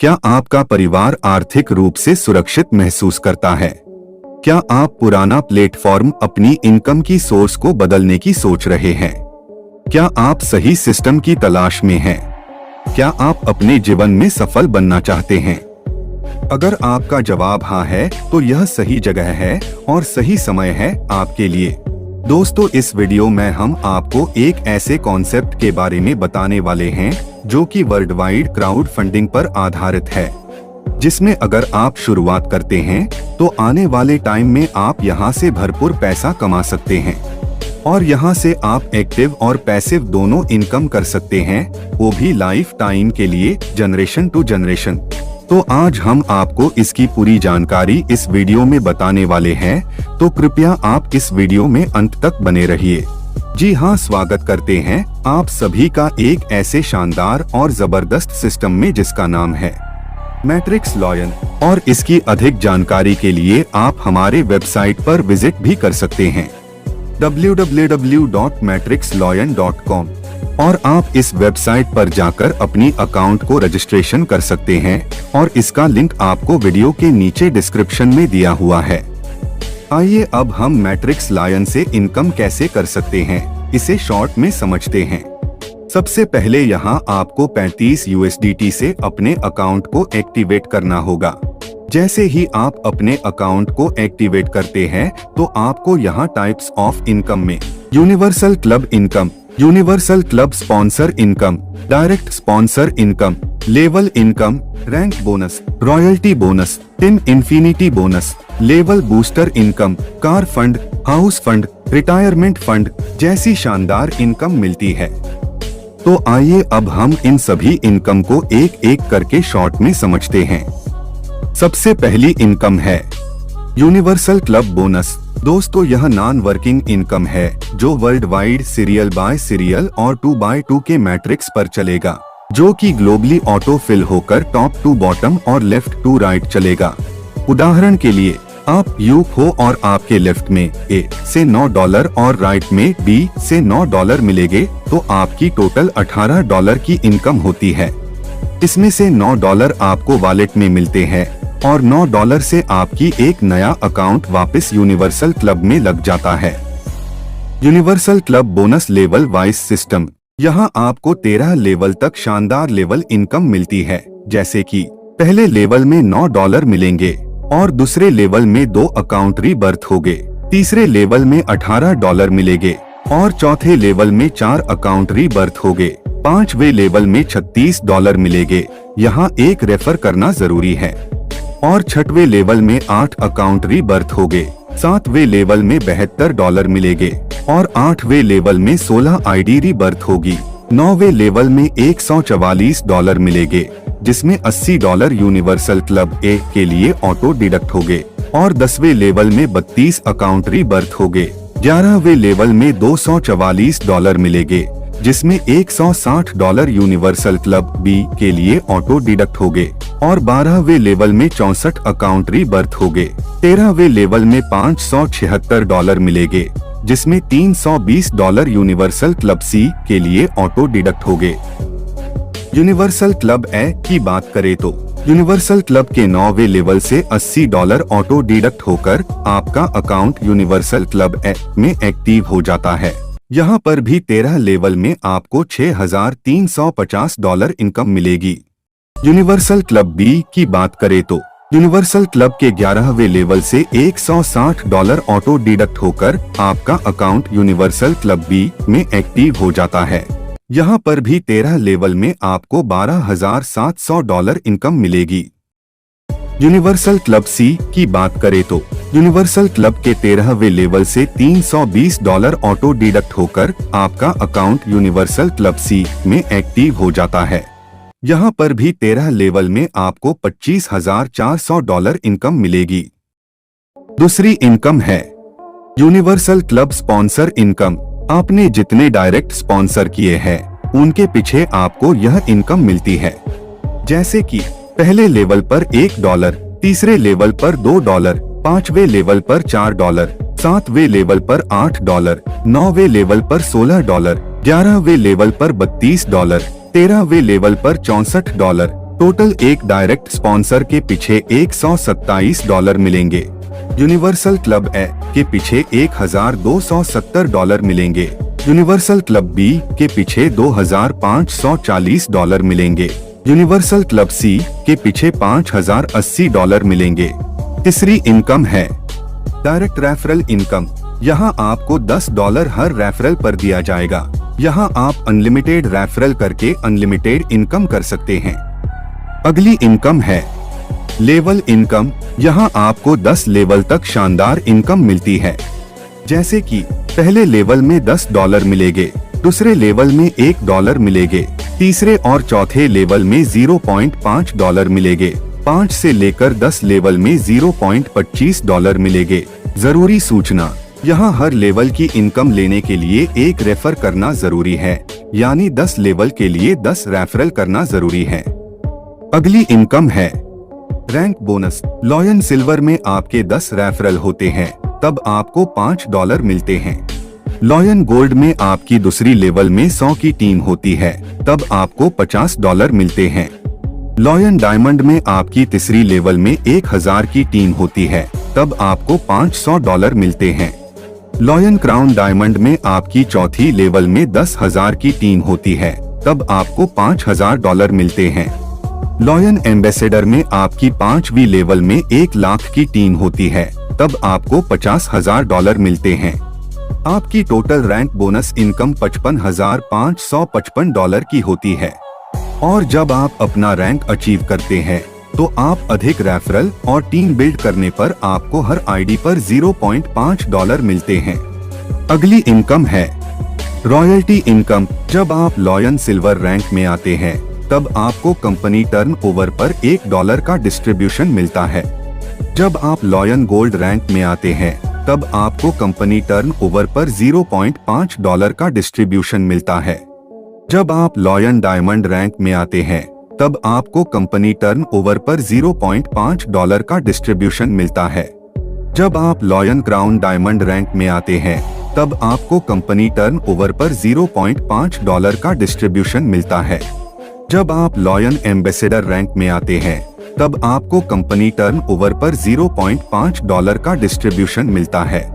क्या आपका परिवार आर्थिक रूप से सुरक्षित महसूस करता है? क्या आप पुराना प्लेटफॉर्म अपनी इनकम की सोर्स को बदलने की सोच रहे हैं? क्या आप सही सिस्टम की तलाश में हैं? क्या आप अपने जीवन में सफल बनना चाहते हैं? अगर आपका जवाब हाँ है, तो यह सही जगह है और सही समय है आपके लिए। दोस्तों, इस वीडियो में हम आपको एक ऐसे कॉन्सेप्ट के बारे में बताने वाले हैं जो कि वर्ल्ड वाइड क्राउड फंडिंग पर आधारित है, जिसमें अगर आप शुरुआत करते हैं तो आने वाले टाइम में आप यहां से भरपूर पैसा कमा सकते हैं और यहां से आप एक्टिव और पैसिव दोनों इनकम कर सकते हैं, वो भी लाइफ टाइम के लिए, जनरेशन टू जनरेशन। तो आज हम आपको इसकी पूरी जानकारी इस वीडियो में बताने वाले हैं, तो कृपया आप इस वीडियो में अंत तक बने रहिए। जी हाँ, स्वागत करते हैं आप सभी का एक ऐसे शानदार और जबरदस्त सिस्टम में जिसका नाम है मैट्रिक्स लॉयन, और इसकी अधिक जानकारी के लिए आप हमारे वेबसाइट पर विजिट भी कर सकते हैं www.matrixloyan.com, और आप इस वेबसाइट पर जाकर अपनी अकाउंट को रजिस्ट्रेशन कर सकते हैं और इसका लिंक आपको वीडियो के नीचे डिस्क्रिप्शन में दिया हुआ है। आइए अब हम मैट्रिक्स लॉयन से इनकम कैसे कर सकते हैं, इसे शॉर्ट में समझते हैं। सबसे पहले यहाँ आपको 35 USDT से अपने अकाउंट को एक्टिवेट करना होगा। जैसे ही आप अपने अकाउंट को एक्टिवेट करते हैं तो आपको यहाँ टाइप्स ऑफ इनकम में universal club income, universal club sponsor income, direct sponsor income, level income, rank bonus, royalty bonus, tin infinity bonus, level booster income, car fund, house fund, retirement fund जैसी शानदार income मिलती है। तो आइए अब हम इन सभी इनकम को एक एक करके शॉर्ट में समझते हैं। सबसे पहली इनकम है यूनिवर्सल क्लब बोनस। दोस्तों, यह नॉन वर्किंग इनकम है जो world wide serial bye serial और 2x2 के मैट्रिक्स पर चलेगा, जो कि ग्लोबली ऑटो फिल होकर टॉप टू बॉटम और लेफ्ट टू राइट चलेगा। उदाहरण के लिए, आप यू हो और आपके लेफ्ट में ए से $9 और राइट में बी से $9 मिलेंगे, तो आपकी टोटल $18 की इनकम होती है। इसमें से $9 आपको वॉलेट में मिलते हैं और $9 से आपकी एक नया अकाउंट वापस यूनिवर्सल क्लब में लग जाता है। Universal club bonus level wise system. यहाँ आपको 13 लेवल तक शानदार लेवल इनकम मिलती है, जैसे कि पहले लेवल में $9 मिलेंगे और दूसरे लेवल में 2 अकाउंट रीबर्थ होंगे, तीसरे लेवल में $18 मिलेंगे और चौथे लेवल में 4 अकाउंट रीबर्थ होंगे, 5वें लेवल में $36 मिलेंगे, यहाँ एक रेफर करना जरूरी है, और 6वें लेवल में 8 अकाउंट रीबर्थ होंगे, 7वें लेवल में $72 मिलेंगे और 8वें लेवल में 16 ID रीबर्थ होगी, 9वें लेवल में $144 मिलेंगे, जिसमें $80 यूनिवर्सल क्लब ए के लिए ऑटो डिडक्ट होंगे, और 10वें लेवल में 32 अकाउंट रीबर्थ होंगे, 11वें लेवल में $244 मिलेंगे, जिसमें $160 यूनिवर्सल क्लब बी के लिए ऑटो डिडक्ट होंगे, और 12वें लेवल में 64 अकाउंट रीबर्थ होंगे, 13वें लेवल में $576 मिलेंगे, जिसमें $320 यूनिवर्सल क्लब सी के लिए ऑटो डिडक्ट होंगे। यूनिवर्सल क्लब ए की बात करें तो यूनिवर्सल क्लब के 9वें लेवल से $80 ऑटो डिडक्ट होकर आपका अकाउंट यूनिवर्सल क्लब ए में एक्टिव हो जाता है। यहाँ पर भी 13 लेवल में आपको $6,350 इनकम मिलेगी। यूनिवर्सल क्लब बी की बात करें तो यूनिवर्सल क्लब के 11वें लेवल से $160 ऑटो डिडक्ट होकर आपका अकाउंट यूनिवर्सल क्लब बी में एक्टिव हो जाता है। यहाँ पर भी 13 लेवल में आपको $12,700 इनकम मिलेगी। यूनिवर्सल क्लब सी की बात करें तो यूनिवर्सल क्लब के 13वें लेवल से $320 ऑटो डिडक्ट होकर आपका अकाउंट यूनिवर्सल क्लब सी में एक्टिव हो जाता है। यहाँ पर भी 13 लेवल में आपको $25,400 इनकम मिलेगी। दूसरी इनकम है यूनिवर्सल क्लब स्पॉन्सर इनकम। आपने जितने डायरेक्ट स्पॉन्सर किए हैं उनके पीछे आपको यह इनकम मिलती है, जैसे कि पहले लेवल पर $1, तीसरे लेवल पर $2, 5वें लेवल पर $4, 7वें लेवल पर $8, 9वें लेवल पर $16, 11वें लेवल पर $32, 13वें लेवल पर $64, टोटल एक डायरेक्ट स्पॉन्सर के पीछे $127 मिलेंगे। यूनिवर्सल क्लब ए के पीछे $1270 मिलेंगे। यूनिवर्सल क्लब बी के पीछे $2540 मिलेंगे। यूनिवर्सल क्लब सी के पीछे $5080 मिलेंगे। तीसरी इनकम है डायरेक्ट रेफरल इनकम। यहाँ आपको $10 हर रेफरल पर दिया जाएगा। यहाँ आप अनलिमिटेड रेफरल करके अनलिमिटेड इनकम कर सकते हैं। अगली इनकम है लेवल इनकम। यहाँ आपको 10 लेवल तक शानदार इनकम मिलती है। जैसे कि पहले लेवल में $10 मिलेंगे, दूसरे लेवल में $1 मिलेंगे, तीसरे और चौथे लेवल में $0.5 मिलेंगे, 5 से लेकर 10 लेवल में $0.25 मिलेंगे। जरूरी सूचना, यहाँ हर लेवल की इनकम लेने के लिए एक रेफर करना जरूरी है, यानी 10 लेवल के लिए 10 रेफरल करना जरूरी है। अगली इनकम है रैंक बोनस। लॉयन सिल्वर में आपके 10 रेफरल होते हैं तब आपको $5 मिलते हैं। लॉयन गोल्ड में आपकी दूसरी लेवल में 100 की टीम होती है तब आपको $50 मिलते हैं। लॉयन डायमंड में आपकी तीसरी लेवल में 1000 की टीम होती है तब आपको $500 मिलते हैं। लॉयन क्राउन डायमंड में आपकी चौथी लेवल में 10,000 की टीम होती है तब आपको $5000 मिलते हैं। लॉयन एम्बेसडर में आपकी 5वीं लेवल में 1 लाख की टीम होती है तब आपको $50,000 मिलते हैं। आपकी टोटल रैंक बोनस इनकम $55,555 की होती है। और जब आप अपना रैंक अचीव करते हैं तो आप अधिक रेफरल और टीम बिल्ड करने पर आपको हर आईडी पर $0.5 मिलते हैं। अगली इनकम है रॉयल्टी इनकम। जब आप लॉयन सिल्वर रैंक में आते हैं तब आपको कंपनी टर्नओवर पर $1 का डिस्ट्रीब्यूशन मिलता है। जब आप लॉयन गोल्ड रैंक में आते हैं तब आपको कंपनी टर्नओवर पर $0.5 का डिस्ट्रीब्यूशन मिलता है। जब आप लॉयन डायमंड रैंक में आते हैं तब आपको कंपनी टर्नओवर पर $0.5 का डिस्ट्रीब्यूशन मिलता है। जब आप लॉयन क्राउन डायमंड रैंक में आते हैं तब आपको कंपनी टर्नओवर पर $0.5 का डिस्ट्रीब्यूशन मिलता है। जब आप लॉयन एम्बेसडर रैंक में आते हैं तब आपको कंपनी टर्नओवर पर $0.5 का डिस्ट्रीब्यूशन मिलता है।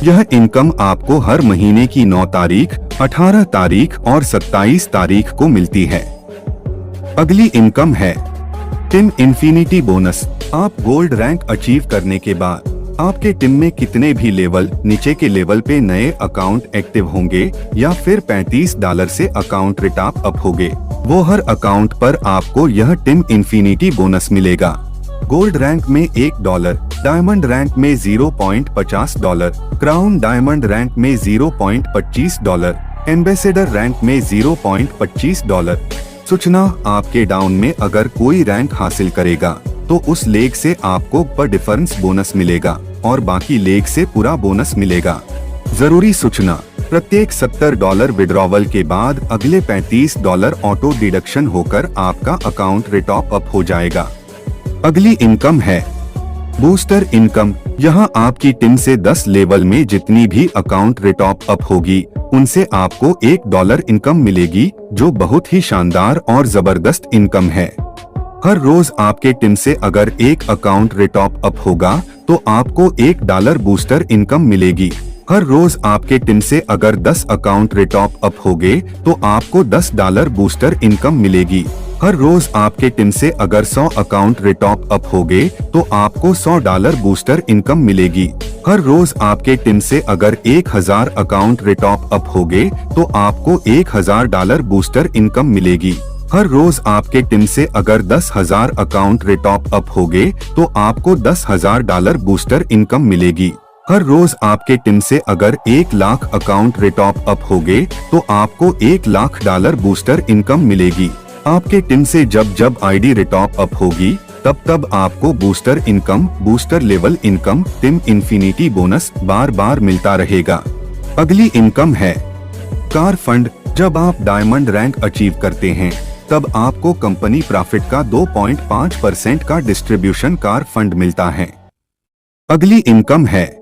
यह इनकम आपको हर महीने की 9 तारीख, 18 तारीख और 27 तारीख को मिलती है। अगली इनकम है टीम इन्फिनिटी बोनस। आप गोल्ड रैंक अचीव करने के बाद आपके टीम में कितने भी लेवल नीचे के लेवल पे नए अकाउंट एक्टिव होंगे या फिर $35 से अकाउंट रिटॉप अप होंगे, वो हर अकाउंट पर आपको यह टीम इन्फिनिटी बोनस मिलेगा। गोल्ड रैंक में $1, डायमंड रैंक में $0.50, क्राउन डायमंड रैंक में $0.25, एम्बेसडर रैंक में $0.25। सूचना, आपके डाउन में अगर कोई रैंक हासिल करेगा तो उस लेग से आपको पर डिफरेंस बोनस मिलेगा और बाकी लेग से पूरा बोनस मिलेगा। जरूरी सूचना, प्रत्येक $70 विड्रॉवल के बाद अगले $35 ऑटो डिडक्शन होकर आपका अकाउंट रिटॉप अप हो जाएगा। अगली इनकम है बूस्टर इनकम। यहाँ आपकी टीम से 10 लेवल में जितनी भी अकाउंट रिटॉप अप होगी उनसे आपको $1 इनकम मिलेगी, जो बहुत ही शानदार और जबरदस्त इनकम है। हर रोज आपके टीम से अगर एक अकाउंट रिटॉप अप होगा तो आपको $1 बूस्टर इनकम मिलेगी। हर रोज आपके टीम से अगर 10 अकाउंट रिटॉप अप होंगे तो आपको $10 बूस्टर इनकम मिलेगी। हर रोज आपके टीम से अगर 100 अकाउंट रिटॉप अप होंगे तो आपको $100 बूस्टर इनकम मिलेगी। हर रोज आपके टीम से अगर 1000 अकाउंट रिटॉप अप होंगे तो आपको $1000 बूस्टर इनकम मिलेगी। हर रोज आपके टीम से अगर 10,000 अकाउंट रिटॉप अप होंगे तो आपको $10,000 बूस्टर इनकम मिलेगी। हर रोज आपके टीम से अगर 1 लाख अकाउंट रिटॉप अप होंगे तो आपको $1,00,000 बूस्टर इनकम मिलेगी। आपके टीम से जब आईडी रिटॉप अप होगी तब आपको booster income, booster level income, team infinity bonus बार मिलता रहेगा। अगली इनकम है कार फंड। जब आप डायमंड रैंक अचीव करते हैं तब आपको कंपनी प्रॉफिट का 2.5% का डिस्ट्रीब्यूशन कार फंड मिलता है। अगली इनकम है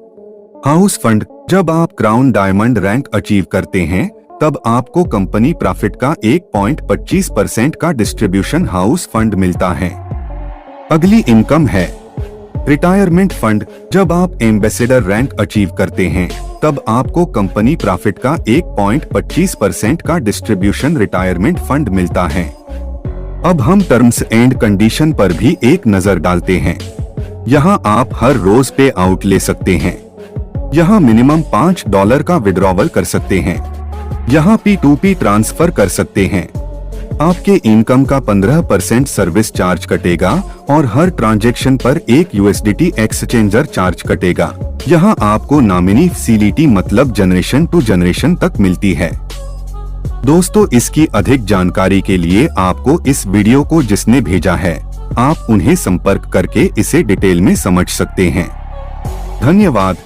हाउस फंड। जब आप क्राउन डायमंड रैंक अचीव करते हैं तब आपको कंपनी प्रॉफिट का 1.25% का डिस्ट्रीब्यूशन हाउस फंड मिलता है। अगली इनकम है रिटायरमेंट फंड। जब आप एम्बेसडर रैंक अचीव करते हैं तब आपको कंपनी प्रॉफिट का 1.25% का डिस्ट्रीब्यूशन रिटायरमेंट फंड मिलता है। अब हम टर्म्स एंड कंडीशन पर भी एक नजर डालते हैं। यहाँ आप हर रोज पे आउट ले सकते हैं। यहाँ मिनिमम $5 का विड्रॉवल कर सकते हैं। यहाँ P2P ट्रांसफर कर सकते हैं। आपके इनकम का 15% सर्विस चार्ज कटेगा और हर ट्रांजैक्शन पर एक USDT एक्सचेंजर चार्ज कटेगा। यहाँ आपको नॉमिनी फैसिलिटी मतलब जनरेशन टू जनरेशन तक मिलती है। दोस्तों, इसकी अधिक जानकारी के लिए आपको इस वीडियो को जिसने भेजा है आप उन्हें संपर्क करके इसे डिटेल में समझ सकते हैं। धन्यवाद।